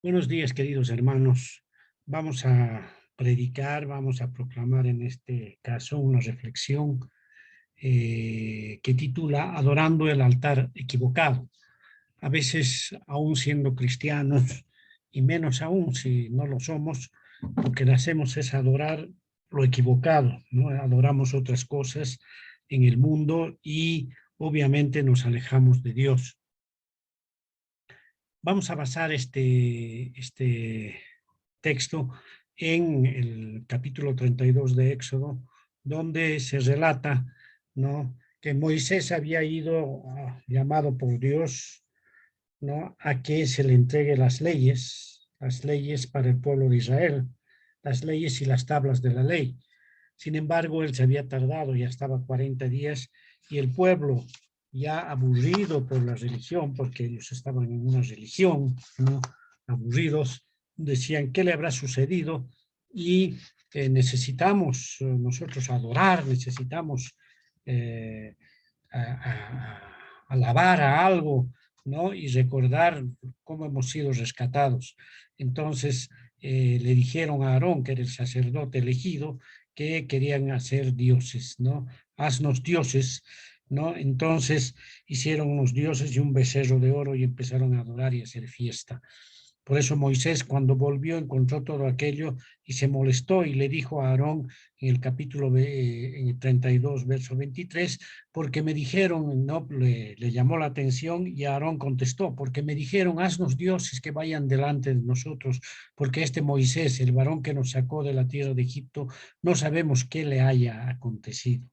Buenos días, queridos hermanos. Vamos a predicar, vamos a proclamar en este caso una reflexión que titula Adorando el altar equivocado. A veces, aún siendo cristianos, y menos aún si no lo somos, lo que hacemos es adorar lo equivocado, ¿no? Adoramos otras cosas en el mundo y obviamente nos alejamos de Dios. Vamos a basar este texto en el capítulo 32 de Éxodo, donde se relata, ¿no?, que Moisés había ido llamado por Dios, ¿no?, a que se le entregue las leyes para el pueblo de Israel, las leyes y las tablas de la ley. Sin embargo, él se había tardado, ya estaba 40 días, y el pueblo, ya aburrido por la religión, porque ellos estaban en una religión, ¿no?, aburridos, decían, ¿qué le habrá sucedido? Y necesitamos nosotros adorar, necesitamos eh, alabar a algo, ¿no?, y recordar cómo hemos sido rescatados. Entonces le dijeron a Aarón, que era el sacerdote elegido, que querían hacer dioses, ¿no? Haznos dioses, ¿no? Entonces hicieron unos dioses y un becerro de oro y empezaron a adorar y a hacer fiesta. Por eso Moisés, cuando volvió, encontró todo aquello y se molestó y le dijo a Aarón en el capítulo 32, verso 23, porque me dijeron, no, le llamó la atención, y Aarón contestó, porque me dijeron, haznos dioses que vayan delante de nosotros, porque este Moisés, el varón que nos sacó de la tierra de Egipto, no sabemos qué le haya acontecido,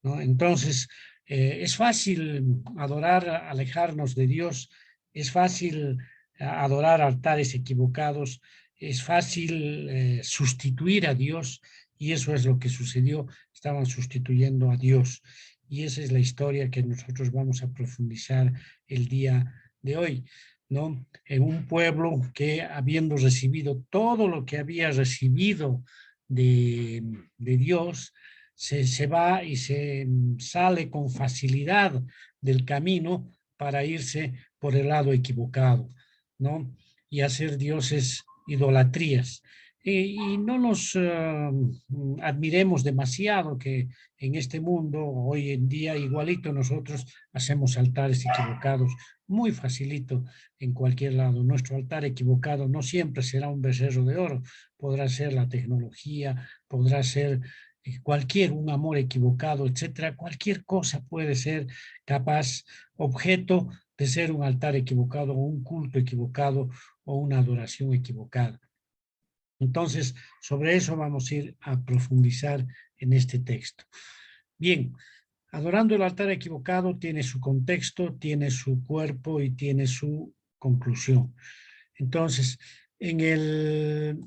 ¿no? Entonces, es fácil adorar, alejarnos de Dios, es fácil adorar altares equivocados, es fácil sustituir a Dios, y eso es lo que sucedió, estaban sustituyendo a Dios. Y esa es la historia que nosotros vamos a profundizar el día de hoy, ¿no? En un pueblo que, habiendo recibido todo lo que había recibido de Dios, se va y se sale con facilidad del camino para irse por el lado equivocado, ¿no? Y hacer dioses idolatrías. Y no nos admiremos demasiado que en este mundo, hoy en día, igualito nosotros hacemos altares equivocados, muy facilito en cualquier lado. Nuestro altar equivocado no siempre será un becerro de oro, podrá ser la tecnología, podrá ser un amor equivocado, etcétera. Cualquier cosa puede ser capaz, objeto de ser un altar equivocado, o un culto equivocado, o una adoración equivocada. Entonces, sobre eso vamos a ir a profundizar en este texto. Bien, adorando el altar equivocado tiene su contexto, tiene su cuerpo y tiene su conclusión. Entonces, en el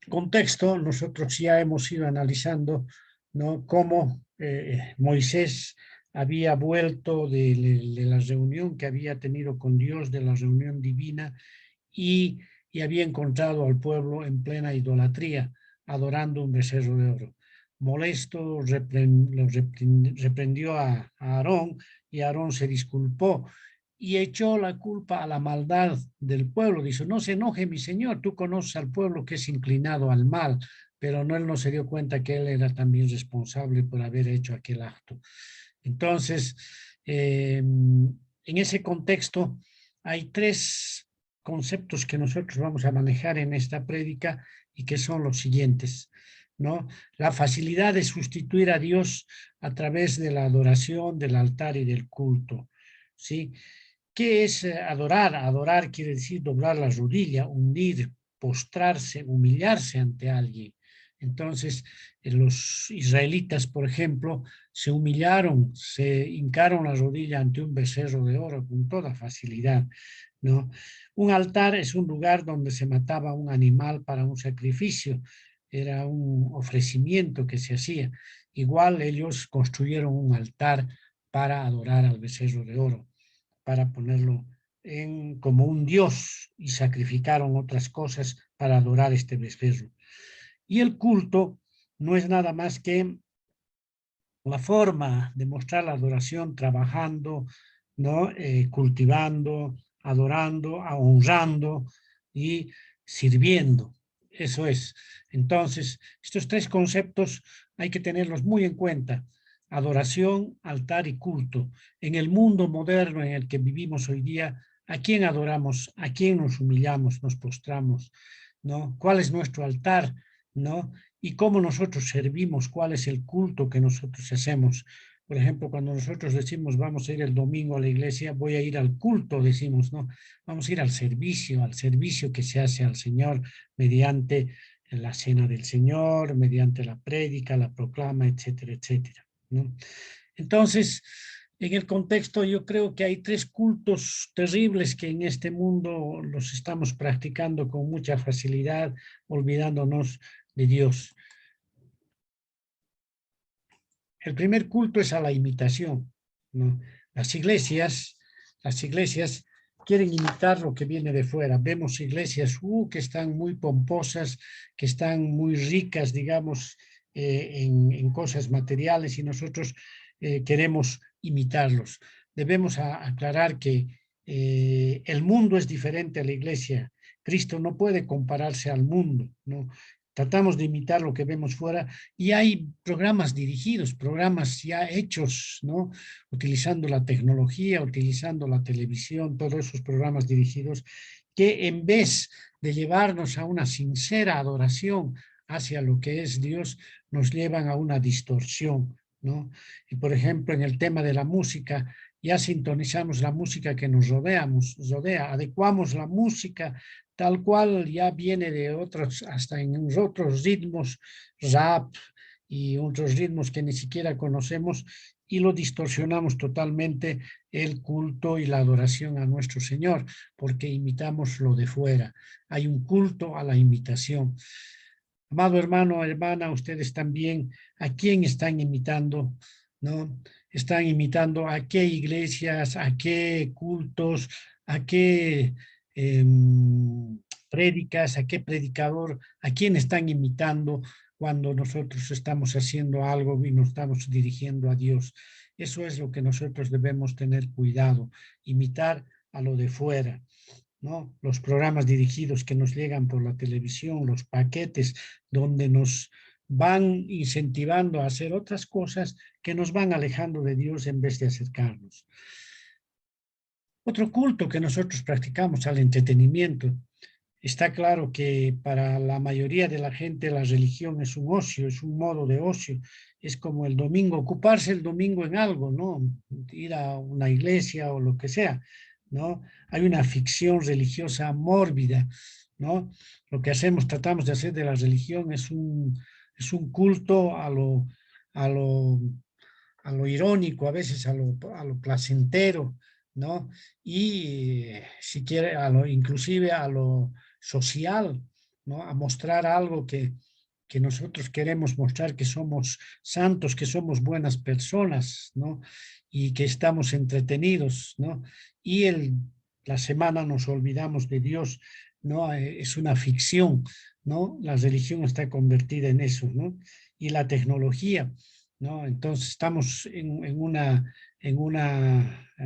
contexto, nosotros ya hemos ido analizando, ¿no?, cómo Moisés había vuelto de la reunión que había tenido con Dios, de la reunión divina, y había encontrado al pueblo en plena idolatría, adorando un becerro de oro. Molesto, reprendió a Aarón, y Aarón se disculpó y echó la culpa a la maldad del pueblo. Dice, no se enoje mi señor, tú conoces al pueblo que es inclinado al mal, pero no, él no se dio cuenta que él era también responsable por haber hecho aquel acto. Entonces, en ese contexto hay tres conceptos que nosotros vamos a manejar en esta prédica, y que son los siguientes, ¿no? La facilidad de sustituir a Dios a través de la adoración, del altar y del culto, ¿sí? ¿Qué es adorar? Adorar quiere decir doblar la rodilla, hundir, postrarse, humillarse ante alguien. Entonces, los israelitas, por ejemplo, se humillaron, se hincaron la rodilla ante un becerro de oro con toda facilidad, ¿no? Un altar es un lugar donde se mataba un animal para un sacrificio, era un ofrecimiento que se hacía. Igual ellos construyeron un altar para adorar al becerro de oro, para ponerlo como un dios, y sacrificaron otras cosas para adorar este becerro. Y el culto no es nada más que la forma de mostrar la adoración trabajando, ¿no? Cultivando, adorando, honrando y sirviendo. Eso es. Entonces, estos tres conceptos hay que tenerlos muy en cuenta. Adoración, altar y culto. En el mundo moderno en el que vivimos hoy día, ¿a quién adoramos? ¿A quién nos humillamos, nos postramos? ¿No? ¿Cuál es nuestro altar? ¿No? Y cómo nosotros servimos, cuál es el culto que nosotros hacemos. Por ejemplo, cuando nosotros decimos vamos a ir el domingo a la iglesia, voy a ir al culto, decimos, ¿no? Vamos a ir al servicio que se hace al Señor mediante la cena del Señor, mediante la prédica, la proclama, etcétera, etcétera, ¿no? Entonces, en el contexto yo creo que hay tres cultos terribles que en este mundo los estamos practicando con mucha facilidad, olvidándonos de Dios. El primer culto es a la imitación, ¿no? Las iglesias quieren imitar lo que viene de fuera. Vemos iglesias que están muy pomposas, que están muy ricas, digamos, en cosas materiales y nosotros queremos imitarlos. Debemos aclarar que el mundo es diferente a la iglesia. Cristo no puede compararse al mundo, ¿no? Tratamos de imitar lo que vemos fuera y hay programas dirigidos, programas ya hechos, ¿no? Utilizando la tecnología, utilizando la televisión, todos esos programas dirigidos que en vez de llevarnos a una sincera adoración hacia lo que es Dios, nos llevan a una distorsión, ¿no? Y por ejemplo, en el tema de la música, ya sintonizamos la música que nos rodea, adecuamos la música tal cual ya viene de otros, hasta en otros ritmos, rap y otros ritmos que ni siquiera conocemos, y lo distorsionamos totalmente el culto y la adoración a nuestro Señor, porque imitamos lo de fuera. Hay un culto a la imitación. Amado hermano, hermana, ustedes también, ¿a quién están imitando? ¿No? Están imitando a qué iglesias, a qué cultos, a qué prédicas, a qué predicador, a quién están imitando cuando nosotros estamos haciendo algo y nos estamos dirigiendo a Dios. Eso es lo que nosotros debemos tener cuidado, imitar a lo de fuera, ¿no? Los programas dirigidos que nos llegan por la televisión, los paquetes donde nos van incentivando a hacer otras cosas que nos van alejando de Dios en vez de acercarnos. Otro culto que nosotros practicamos al entretenimiento. Está claro que para la mayoría de la gente la religión es un ocio, es un modo de ocio. Es como el domingo, ocuparse el domingo en algo, ¿no? Ir a una iglesia o lo que sea, ¿no? Hay una ficción religiosa mórbida, ¿no? Lo que hacemos, tratamos de hacer de la religión es un culto a lo, a lo irónico, a veces a lo placentero, ¿no? Y si quiere, inclusive a lo social, ¿no? A mostrar algo que nosotros queremos mostrar, que somos santos, que somos buenas personas, ¿no? Y que estamos entretenidos, ¿no? Y la semana nos olvidamos de Dios, ¿no? Es una ficción, ¿no? La religión está convertida en eso, ¿no? Y la tecnología, ¿no? Entonces estamos en una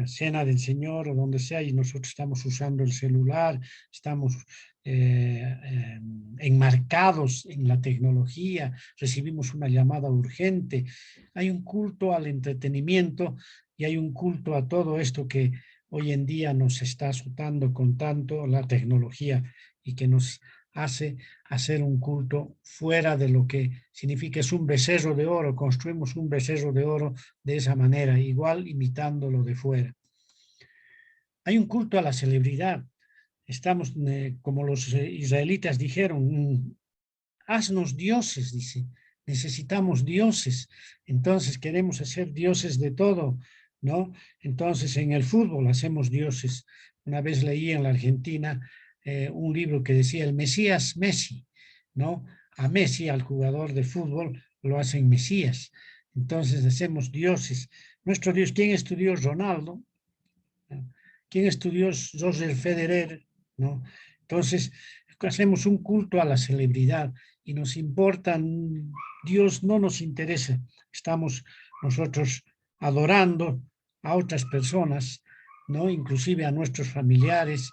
cena del Señor o donde sea y nosotros estamos usando el celular, estamos enmarcados en la tecnología, recibimos una llamada urgente. Hay un culto al entretenimiento y hay un culto a todo esto que hoy en día nos está azotando con tanto la tecnología y que nos hace hacer un culto fuera de lo que significa. Es un becerro de oro, construimos un becerro de oro de esa manera, igual imitando lo de fuera. Hay un culto a la celebridad. Estamos, como los israelitas dijeron, haznos dioses, dice, necesitamos dioses, entonces queremos hacer dioses de todo, ¿no? Entonces en el fútbol hacemos dioses. Una vez leí en la Argentina un libro que decía el Mesías Messi, ¿no? A Messi, al jugador de fútbol, lo hacen Mesías. Entonces hacemos dioses. Nuestro Dios, ¿quién estudió Ronaldo? ¿Quién estudió Roger Federer? ¿No? Entonces, hacemos un culto a la celebridad y nos importan, Dios no nos interesa. Estamos nosotros adorando a otras personas, ¿no? Inclusive a nuestros familiares,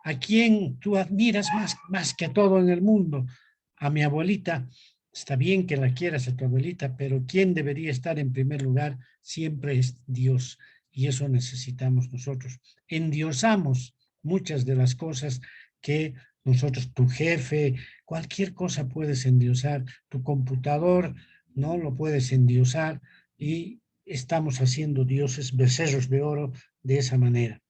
¿A quién tú admiras más que todo en el mundo? A mi abuelita. Está bien que la quieras a tu abuelita, pero ¿quién debería estar en primer lugar? Siempre es Dios. Y eso necesitamos nosotros. Endiosamos muchas de las cosas que nosotros, tu jefe, cualquier cosa puedes endiosar, tu computador, no lo puedes endiosar y estamos haciendo dioses, becerros de oro de esa manera.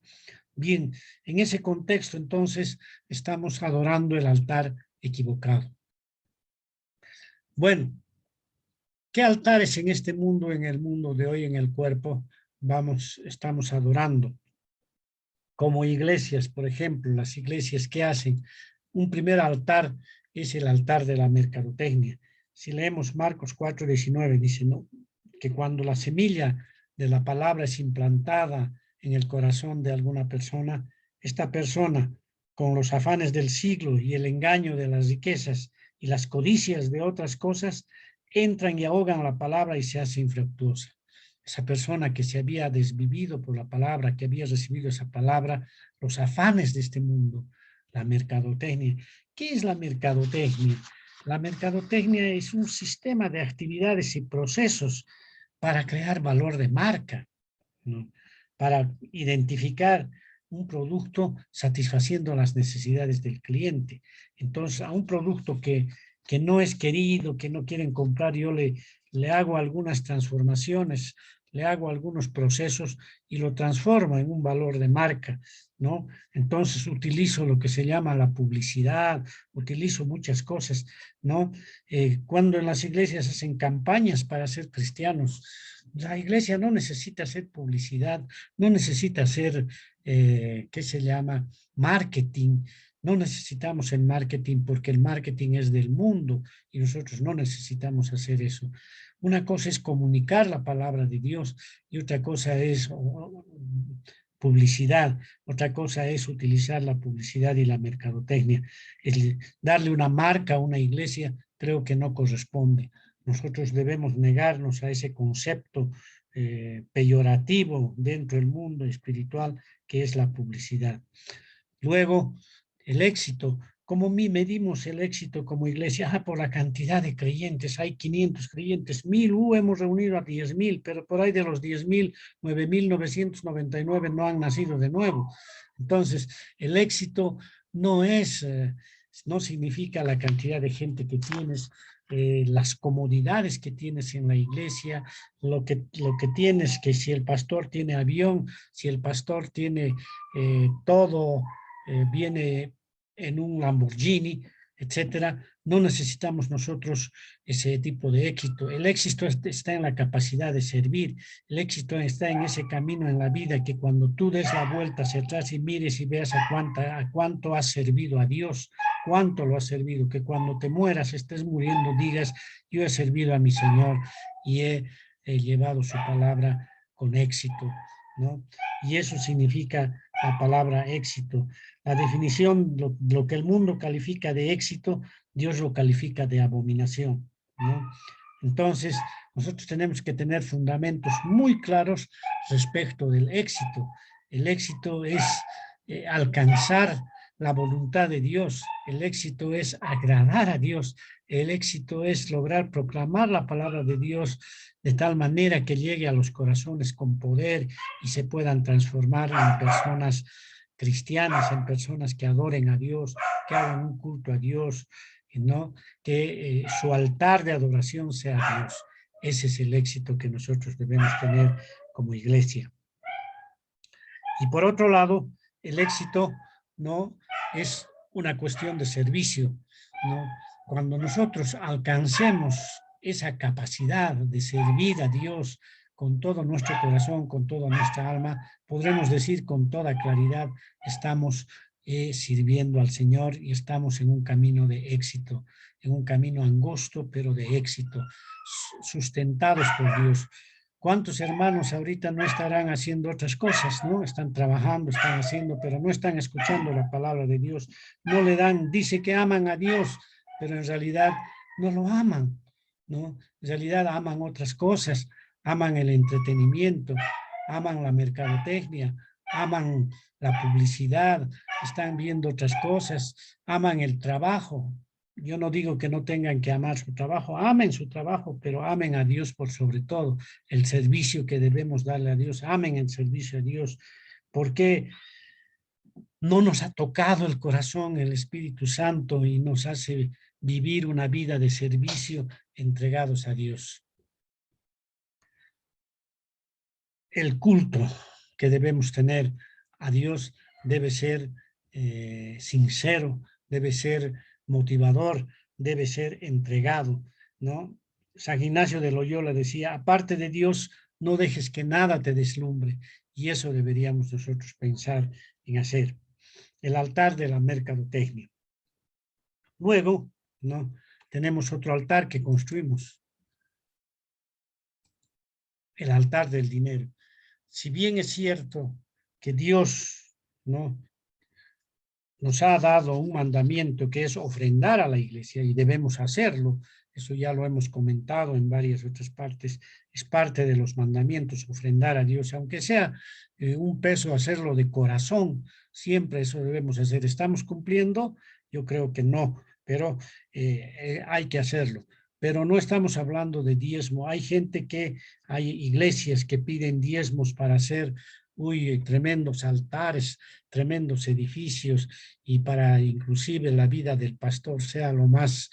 Bien, en ese contexto entonces estamos adorando el altar equivocado. Bueno, ¿qué altares en este mundo, en el mundo de hoy, en el cuerpo, estamos adorando? Como iglesias, por ejemplo, las iglesias que hacen un primer altar es el altar de la mercadotecnia. Si leemos Marcos 4:19, dice, ¿no?, que cuando la semilla de la palabra es implantada en el corazón de alguna persona, esta persona, con los afanes del siglo y el engaño de las riquezas y las codicias de otras cosas, entran y ahogan la palabra y se hace infructuosa. Esa persona que se había desvivido por la palabra, que había recibido esa palabra, los afanes de este mundo, la mercadotecnia. ¿Qué es la mercadotecnia? La mercadotecnia es un sistema de actividades y procesos para crear valor de marca, ¿no?, para identificar un producto satisfaciendo las necesidades del cliente. Entonces, a un producto que no es querido, que no quieren comprar, yo le hago algunas transformaciones, le hago algunos procesos y lo transformo en un valor de marca, ¿no? Entonces utilizo lo que se llama la publicidad, utilizo muchas cosas, ¿no? Cuando en las iglesias hacen campañas para ser cristianos, la iglesia no necesita hacer publicidad, no necesita hacer, ¿qué se llama?, marketing. No necesitamos el marketing porque el marketing es del mundo y nosotros no necesitamos hacer eso. Una cosa es comunicar la palabra de Dios y otra cosa es publicidad, otra cosa es utilizar la publicidad y la mercadotecnia. Darle una marca a una iglesia creo que no corresponde. Nosotros debemos negarnos a ese concepto peyorativo dentro del mundo espiritual que es la publicidad. Luego, el éxito. ¿Cómo medimos el éxito como iglesia? Por la cantidad de creyentes. Hay 500 creyentes, 1000, hemos reunido a 10,000, pero por ahí de los 10,000, 9,999 no han nacido de nuevo. Entonces, el éxito no es, no significa la cantidad de gente que tienes, las comodidades que tienes en la iglesia, lo que tienes, que si el pastor tiene avión, si el pastor tiene todo, viene en un Lamborghini, etcétera, no necesitamos nosotros ese tipo de éxito. El éxito está en la capacidad de servir, el éxito está en ese camino en la vida que cuando tú des la vuelta hacia atrás y mires y veas a cuánto has servido a Dios, cuánto lo has servido, que cuando te mueras, estés muriendo, digas, yo he servido a mi Señor y he llevado su palabra con éxito, ¿no? Y eso significa la palabra éxito. La definición, lo que el mundo califica de éxito, Dios lo califica de abominación, ¿no? Entonces, nosotros tenemos que tener fundamentos muy claros respecto del éxito. El éxito es alcanzar la voluntad de Dios. El éxito es agradar a Dios. El éxito es lograr proclamar la palabra de Dios de tal manera que llegue a los corazones con poder y se puedan transformar en personas cristianas, en personas que adoren a Dios, que hagan un culto a Dios, ¿no? Que su altar de adoración sea Dios. Ese es el éxito que nosotros debemos tener como iglesia. Y por otro lado, el éxito, ¿no?, es una cuestión de servicio, ¿no? Cuando nosotros alcancemos esa capacidad de servir a Dios con todo nuestro corazón, con toda nuestra alma, podremos decir con toda claridad, estamos sirviendo al Señor y estamos en un camino de éxito, en un camino angosto, pero de éxito, sustentados por Dios. ¿Cuántos hermanos ahorita no estarán haciendo otras cosas, no? Están trabajando, están haciendo, pero no están escuchando la palabra de Dios. No le dan, dice que aman a Dios, pero en realidad no lo aman, ¿no? En realidad aman otras cosas, aman el entretenimiento, aman la mercadotecnia, aman la publicidad, están viendo otras cosas, aman el trabajo. Yo no digo que no tengan que amar su trabajo, amen su trabajo, pero amen a Dios por sobre todo, el servicio que debemos darle a Dios, amen el servicio a Dios, porque no nos ha tocado el corazón el Espíritu Santo y nos hace vivir una vida de servicio entregados a Dios. El culto que debemos tener a Dios debe ser sincero, debe ser motivador, debe ser entregado, ¿no? San Ignacio de Loyola decía, aparte de Dios, no dejes que nada te deslumbre, y eso deberíamos nosotros pensar en hacer. El altar de la mercadotecnia. Luego, ¿no? Tenemos otro altar que construimos, el altar del dinero. Si bien es cierto que Dios, ¿no?, nos ha dado un mandamiento que es ofrendar a la iglesia y debemos hacerlo, eso ya lo hemos comentado en varias otras partes, es parte de los mandamientos, ofrendar a Dios, aunque sea un peso, hacerlo de corazón, siempre eso debemos hacer. ¿Estamos cumpliendo? Yo creo que no, pero hay que hacerlo. Pero no estamos hablando de diezmo. Hay gente hay iglesias que piden diezmos para hacer tremendos altares, tremendos edificios, y para inclusive la vida del pastor sea lo más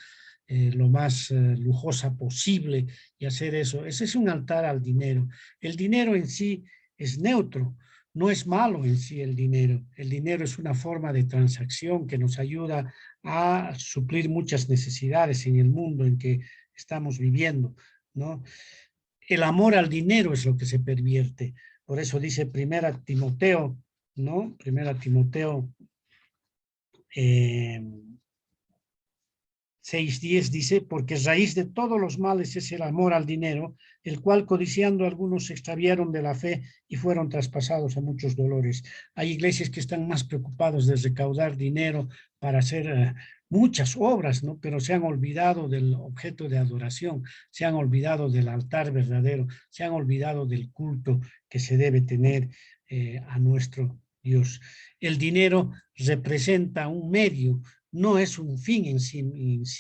lujosa posible, y hacer eso. Ese es un altar al dinero. El dinero en sí es neutro, no es malo en sí el dinero. El dinero es una forma de transacción que nos ayuda a suplir muchas necesidades en el mundo en que estamos viviendo, ¿no? El amor al dinero es lo que se pervierte. Por eso dice Primera Timoteo, ¿no? Primera Timoteo 6:10 dice, porque raíz de todos los males es el amor al dinero, el cual codiciando algunos se extraviaron de la fe y fueron traspasados a muchos dolores. Hay iglesias que están más preocupadas de recaudar dinero para hacer muchas obras, ¿no? Pero se han olvidado del objeto de adoración, se han olvidado del altar verdadero, se han olvidado del culto que se debe tener a nuestro Dios. El dinero representa un medio, no es un fin en sí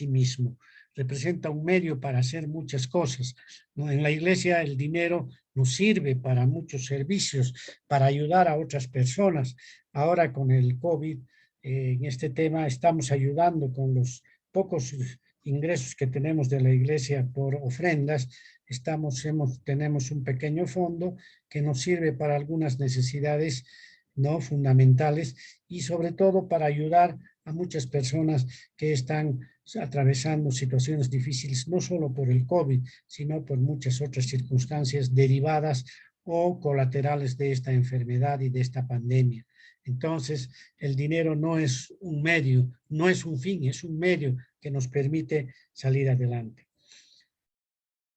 mismo, representa un medio para hacer muchas cosas, ¿no? En la iglesia el dinero nos sirve para muchos servicios, para ayudar a otras personas. Ahora con el COVID, en este tema estamos ayudando con los pocos ingresos que tenemos de la iglesia por ofrendas. Tenemos un pequeño fondo que nos sirve para algunas necesidades no fundamentales, y sobre todo para ayudar a muchas personas que están atravesando situaciones difíciles, no solo por el COVID, sino por muchas otras circunstancias derivadas o colaterales de esta enfermedad y de esta pandemia. Entonces, el dinero no es un medio, no es un fin, es un medio que nos permite salir adelante.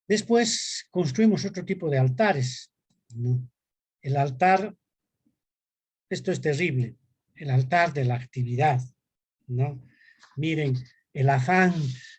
Después construimos otro tipo de altares, ¿no? El altar, esto es terrible, el altar de la actividad, ¿no? Miren, el afán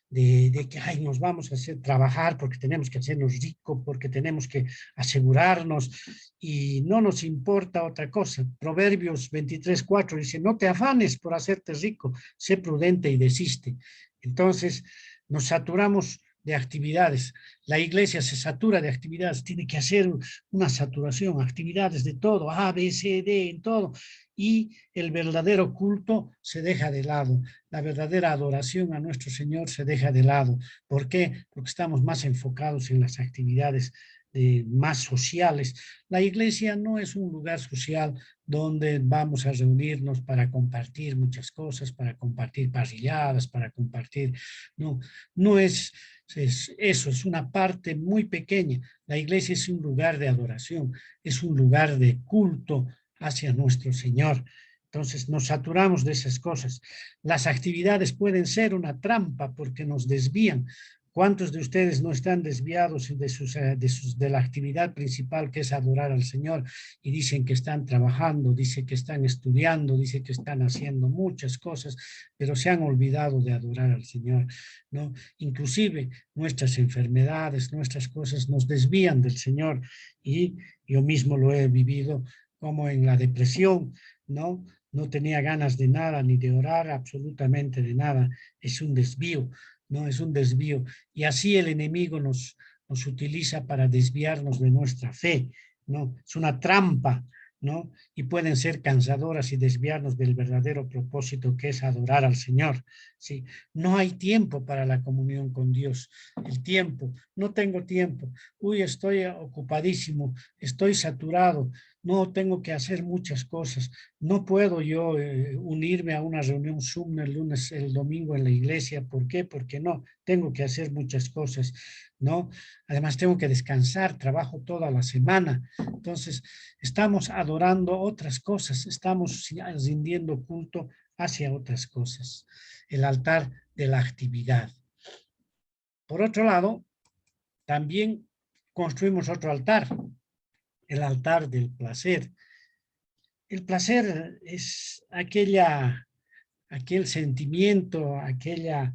de que ay, nos vamos a hacer trabajar porque tenemos que hacernos ricos, porque tenemos que asegurarnos y no nos importa otra cosa. Proverbios 23:4 dice, no te afanes por hacerte rico, sé prudente y desiste. Entonces nos saturamos de actividades. La iglesia se satura de actividades, tiene que hacer una saturación, actividades de todo, A, B, C, D, en todo, y el verdadero culto se deja de lado, la verdadera adoración a nuestro Señor se deja de lado. ¿Por qué? Porque estamos más enfocados en las actividades más sociales. La iglesia no es un lugar social donde vamos a reunirnos para compartir muchas cosas, para compartir parrilladas, para compartir, no, no es eso, es una parte muy pequeña. La iglesia es un lugar de adoración, es un lugar de culto hacia nuestro Señor. Entonces nos saturamos de esas cosas. Las actividades pueden ser una trampa porque nos desvían. ¿Cuántos de ustedes no están desviados de la actividad principal, que es adorar al Señor, y dicen que están trabajando, dicen que están estudiando, dicen que están haciendo muchas cosas, pero se han olvidado de adorar al Señor, ¿no? Inclusive nuestras enfermedades, nuestras cosas nos desvían del Señor, y yo mismo lo he vivido como en la depresión, ¿no? No tenía ganas de nada, ni de orar, absolutamente de nada. Es un desvío, ¿no? Es un desvío. Y así el enemigo nos utiliza para desviarnos de nuestra fe, ¿no? Es una trampa, ¿no? Y pueden ser cansadoras y desviarnos del verdadero propósito que es adorar al Señor, ¿sí? No hay tiempo para la comunión con Dios. El tiempo, no tengo tiempo. Uy, estoy ocupadísimo, estoy saturado, no tengo que hacer muchas cosas. No puedo yo unirme a una reunión Zoom el lunes, el domingo en la iglesia. ¿Por qué? Porque no, tengo que hacer muchas cosas, ¿no? Además tengo que descansar, trabajo toda la semana. Entonces, estamos adorando otras cosas, estamos rindiendo culto hacia otras cosas. El altar de la actividad. Por otro lado, también construimos otro altar, el altar del placer. El placer es aquel sentimiento, aquella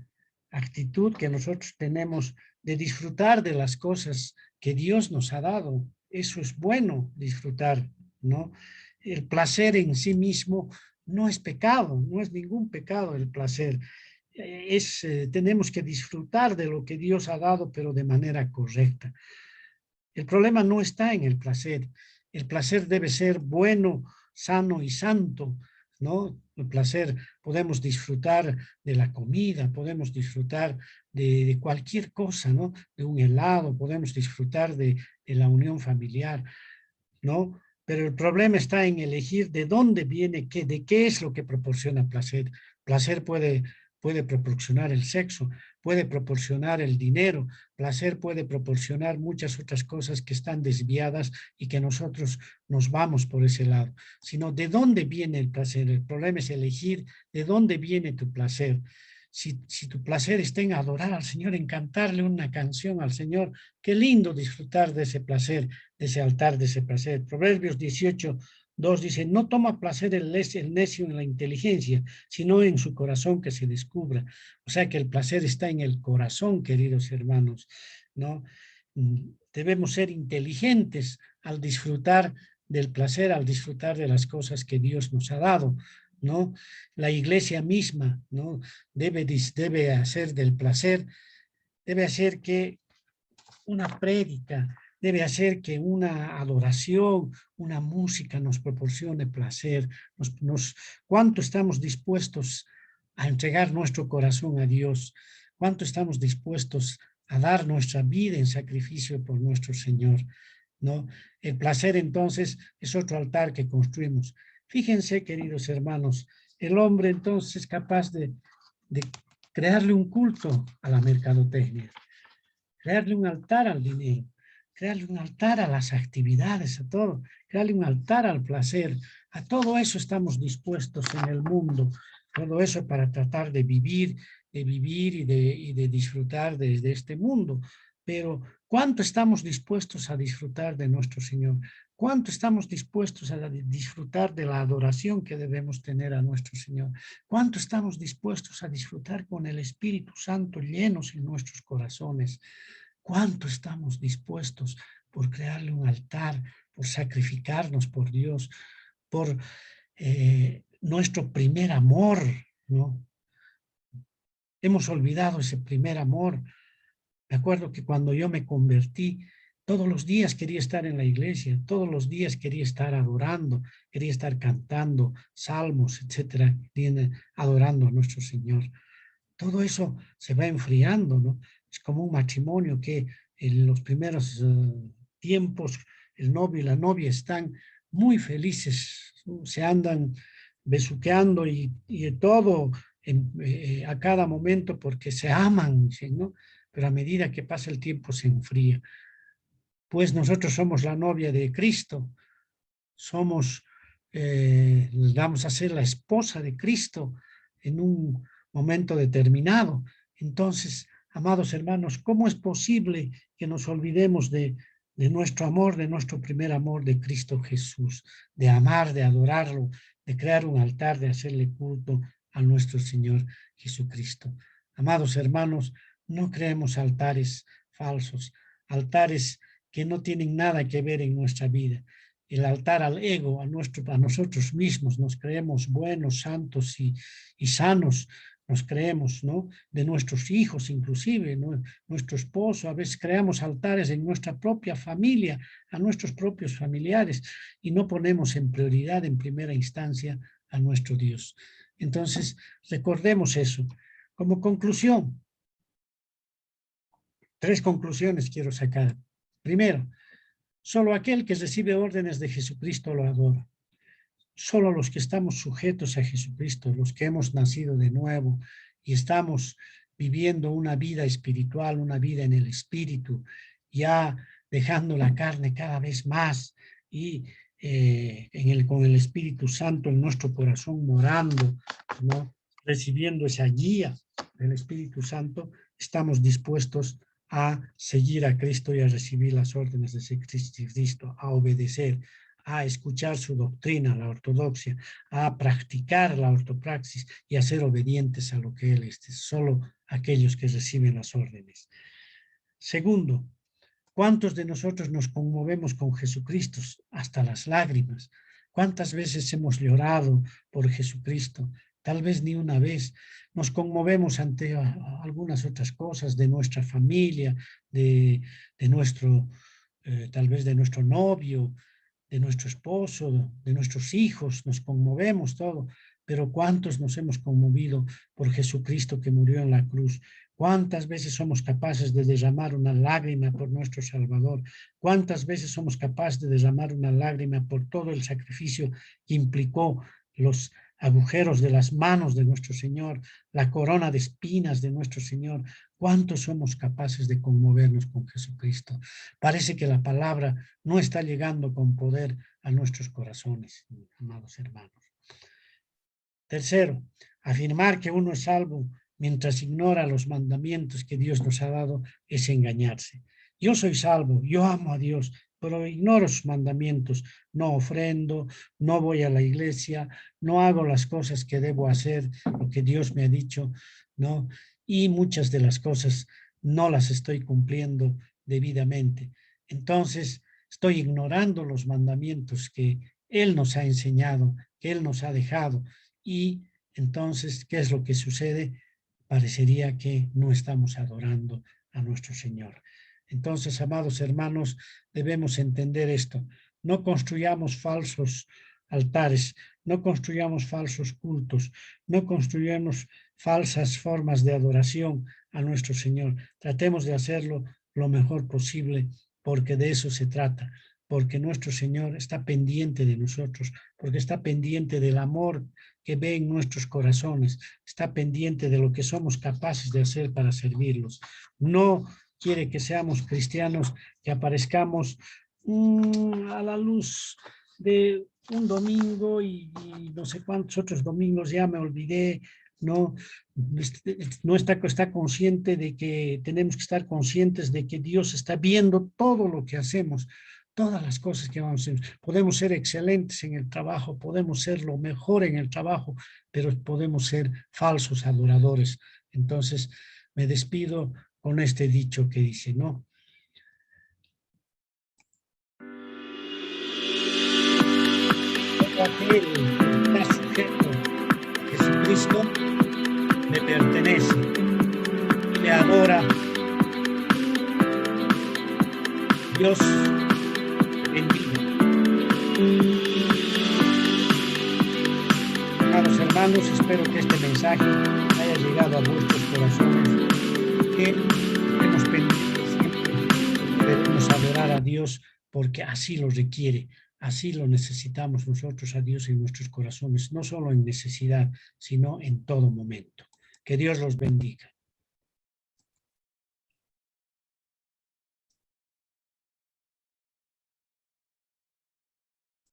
actitud que nosotros tenemos de disfrutar de las cosas que Dios nos ha dado. Eso es bueno, disfrutar, ¿no? El placer en sí mismo no es pecado, no es ningún pecado el placer. Tenemos que disfrutar de lo que Dios ha dado, pero de manera correcta. El problema no está en el placer. El placer debe ser bueno, sano y santo, ¿no? El placer, podemos disfrutar de la comida, podemos disfrutar de cualquier cosa, ¿no? De un helado, podemos disfrutar de la unión familiar, ¿no? Pero el problema está en elegir de dónde viene, de qué es lo que proporciona placer. Placer puede proporcionar el sexo, puede proporcionar el dinero, placer puede proporcionar muchas otras cosas que están desviadas y que nosotros nos vamos por ese lado. Sino de dónde viene el placer. El problema es elegir de dónde viene tu placer. Si tu placer está en adorar al Señor, en cantarle una canción al Señor, qué lindo disfrutar de ese placer, de ese altar, de ese placer. Proverbios 18:2 dice, no toma placer el necio en la inteligencia, sino en su corazón que se descubra. O sea que el placer está en el corazón, queridos hermanos, ¿no? Debemos ser inteligentes al disfrutar del placer, al disfrutar de las cosas que Dios nos ha dado, ¿no? La iglesia misma, ¿no? Debe hacer del placer, debe hacer que una prédica, debe hacer que una adoración, una música nos proporcione placer. ¿Cuánto estamos dispuestos a entregar nuestro corazón a Dios? ¿Cuánto estamos dispuestos a dar nuestra vida en sacrificio por nuestro Señor? ¿No? El placer entonces es otro altar que construimos. Fíjense, queridos hermanos, el hombre entonces es capaz de crearle un culto a la mercadotecnia, crearle un altar al dinero, crearle un altar a las actividades, a todo, crearle un altar al placer. A todo eso estamos dispuestos en el mundo, todo eso para tratar de vivir y de disfrutar de este mundo. Pero ¿cuánto estamos dispuestos a disfrutar de nuestro Señor? ¿Cuánto estamos dispuestos a disfrutar de la adoración que debemos tener a nuestro Señor? ¿Cuánto estamos dispuestos a disfrutar con el Espíritu Santo llenos en nuestros corazones? ¿Cuánto estamos dispuestos por crearle un altar, por sacrificarnos por Dios, por nuestro primer amor, ¿no? Hemos olvidado ese primer amor. Me acuerdo que cuando yo me convertí, todos los días quería estar en la iglesia, todos los días quería estar adorando, quería estar cantando salmos, etcétera, adorando a nuestro Señor. Todo eso se va enfriando, ¿no? Es como un matrimonio que en los primeros tiempos el novio y la novia están muy felices, se andan besuqueando y todo a cada momento porque se aman, ¿sí, no? Pero a medida que pasa el tiempo se enfría. Pues nosotros somos la novia de Cristo, somos, vamos a ser la esposa de Cristo en un momento determinado. Entonces, amados hermanos, ¿cómo es posible que nos olvidemos de nuestro amor, de nuestro primer amor de Cristo Jesús, de amar, de adorarlo, de crear un altar, de hacerle culto a nuestro Señor Jesucristo? Amados hermanos, no creemos altares falsos, altares que no tienen nada que ver en nuestra vida. el altar al ego, a nosotros mismos. Nos creemos buenos, santos y sanos, nos creemos, ¿no? De nuestros hijos inclusive, ¿no? Nuestro esposo, a veces creamos altares en nuestra propia familia, a nuestros propios familiares, y no ponemos en prioridad, en primera instancia, a nuestro Dios. Entonces, recordemos eso. Como conclusión, 3 conclusiones quiero sacar. Primero, solo aquel que recibe órdenes de Jesucristo lo adora. Solo los que estamos sujetos a Jesucristo, los que hemos nacido de nuevo y estamos viviendo una vida espiritual, una vida en el espíritu, ya dejando la carne cada vez más y con el Espíritu Santo en nuestro corazón morando, ¿no? Recibiendo esa guía del Espíritu Santo, estamos dispuestos a seguir a Cristo y a recibir las órdenes de Cristo, a obedecer, a escuchar su doctrina, la ortodoxia, a practicar la ortopraxis y a ser obedientes a lo que Él es. Solo aquellos que reciben las órdenes. Segundo, ¿cuántos de nosotros nos conmovemos con Jesucristo hasta las lágrimas? ¿Cuántas veces hemos llorado por Jesucristo? Tal vez ni una vez. Nos conmovemos ante algunas otras cosas de nuestra familia, de nuestro, tal vez de nuestro novio, de nuestro esposo, de nuestros hijos, nos conmovemos todo, pero ¿cuántos nos hemos conmovido por Jesucristo que murió en la cruz? ¿Cuántas veces somos capaces de derramar una lágrima por nuestro Salvador? ¿Cuántas veces somos capaces de derramar una lágrima por todo el sacrificio que implicó los agujeros de las manos de nuestro Señor, la corona de espinas de nuestro Señor? ¿Cuántos somos capaces de conmovernos con Jesucristo? Parece que la palabra no está llegando con poder a nuestros corazones, amados hermanos. Tercero, afirmar que uno es salvo mientras ignora los mandamientos que Dios nos ha dado es engañarse. Yo soy salvo, yo amo a Dios, pero ignoro sus mandamientos, no ofrendo, no voy a la iglesia, no hago las cosas que debo hacer, lo que Dios me ha dicho, ¿no? Y muchas de las cosas no las estoy cumpliendo debidamente. Entonces, estoy ignorando los mandamientos que Él nos ha enseñado, que Él nos ha dejado, y entonces, ¿qué es lo que sucede? Parecería que no estamos adorando a nuestro Señor. Entonces, amados hermanos, debemos entender esto. No construyamos falsos altares, no construyamos falsos cultos, no construyamos falsas formas de adoración a nuestro Señor. Tratemos de hacerlo lo mejor posible, porque de eso se trata, porque nuestro Señor está pendiente de nosotros, porque está pendiente del amor que ve en nuestros corazones, está pendiente de lo que somos capaces de hacer para servirlos. No quiere que seamos cristianos, que aparezcamos a la luz de un domingo y no sé cuántos otros domingos, ya me olvidé, no está consciente de que tenemos que estar conscientes de que Dios está viendo todo lo que hacemos, todas las cosas que vamos a hacer. Podemos ser excelentes en el trabajo, podemos ser lo mejor en el trabajo, pero podemos ser falsos adoradores. Entonces, me despido con este dicho que dice, ¿no? Aquel que está sujeto a Jesucristo le pertenece y le adora. Dios bendiga. Amados hermanos, espero que este mensaje haya llegado a vuestros corazones, que estemos pendientes siempre, debemos adorar a Dios porque así lo requiere, así lo necesitamos nosotros a Dios en nuestros corazones, no solo en necesidad, sino en todo momento. Que Dios los bendiga.